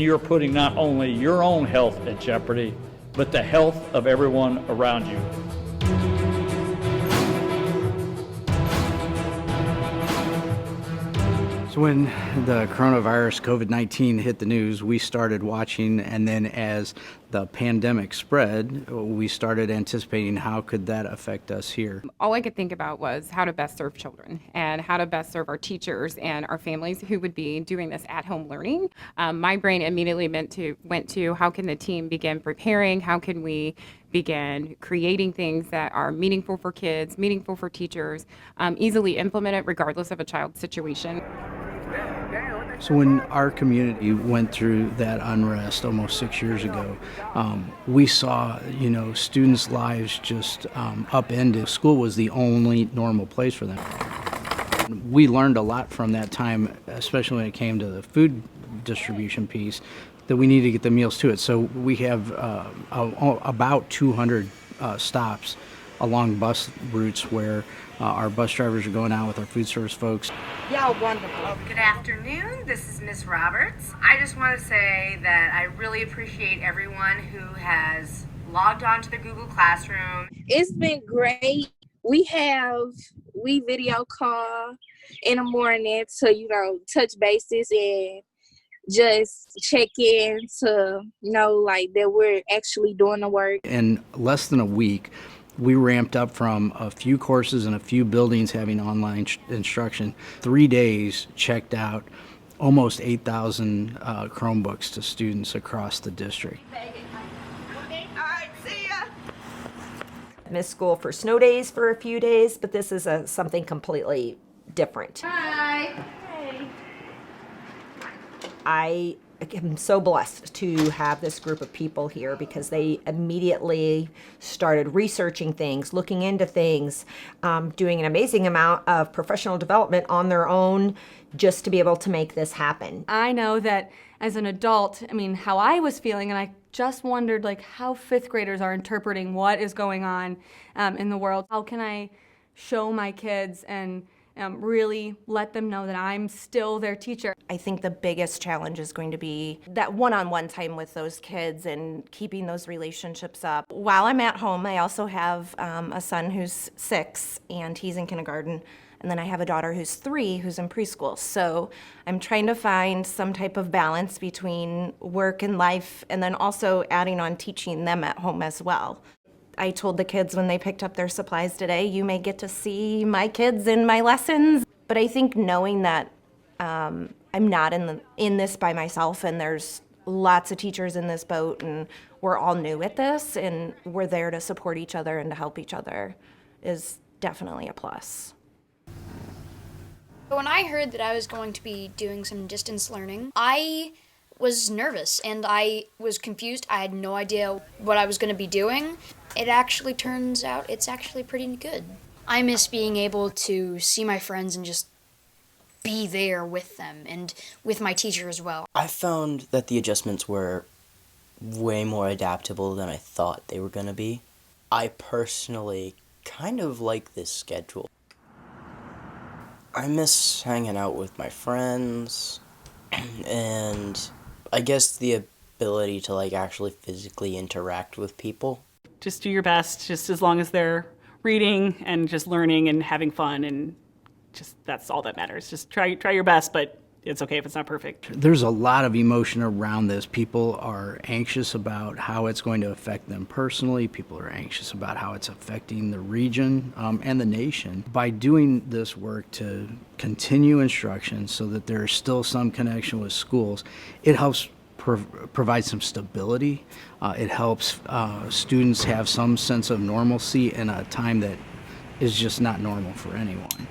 you're putting not only your own health at jeopardy, but the health of everyone around you. So when the coronavirus, COVID-19 hit the news, we started watching, and then as the pandemic spread, we started anticipating how could that affect us here. All I could think about was how to best serve children and how to best serve our teachers and our families who would be doing this at-home learning. My brain immediately went to how can the team begin preparing, how can we begin creating things that are meaningful for kids, meaningful for teachers, easily implemented regardless of a child's situation. So when our community went through that unrest almost 6 years ago, we saw, students' lives just upended. School was the only normal place for them. We learned a lot from that time, especially when it came to the food distribution piece, that we need to get the meals to it. So we have about 200 stops along bus routes where our bus drivers are going out with our food service folks. Yeah, wonderful. Good afternoon. This is Miss Roberts. I just want to say that I really appreciate everyone who has logged on to the Google Classroom. It's been great. We video call in the morning to, touch bases and just check in to know that we're actually doing the work. In less than a week, we ramped up from a few courses and a few buildings having online instruction. 3 days checked out almost 8,000 Chromebooks to students across the district. Missed school for snow days for a few days, but this is something completely different. Hi. Hey. I am so blessed to have this group of people here because they immediately started researching things, looking into things, doing an amazing amount of professional development on their own just to be able to make this happen. I know that as an adult, how I was feeling, and I just wondered how fifth graders are interpreting what is going on in the world. How can I show my kids and really let them know that I'm still their teacher? I think the biggest challenge is going to be that one-on-one time with those kids and keeping those relationships up. While I'm at home, I also have a son who's 6 and he's in kindergarten. And then I have a daughter who's 3 who's in preschool. So I'm trying to find some type of balance between work and life and then also adding on teaching them at home as well. I told the kids when they picked up their supplies today, you may get to see my kids in my lessons. But I think knowing that I'm not in this by myself and there's lots of teachers in this boat and we're all new at this and we're there to support each other and to help each other is definitely a plus. When I heard that I was going to be doing some distance learning, I was nervous and I was confused. I had no idea what I was going to be doing. It actually turns out it's actually pretty good. I miss being able to see my friends and just be there with them and with my teacher as well. I found that the adjustments were way more adaptable than I thought they were going to be. I personally kind of like this schedule. I miss hanging out with my friends and I guess the ability to actually physically interact with people. Just do your best, just as long as they're reading and just learning and having fun, and just that's all that matters. Just try your best, but it's okay if it's not perfect. There's a lot of emotion around this. People are anxious about how it's going to affect them personally. People are anxious about how it's affecting the region and the nation. By doing this work to continue instruction so that there's still some connection with schools, it helps provide some stability. It helps students have some sense of normalcy in a time that is just not normal for anyone.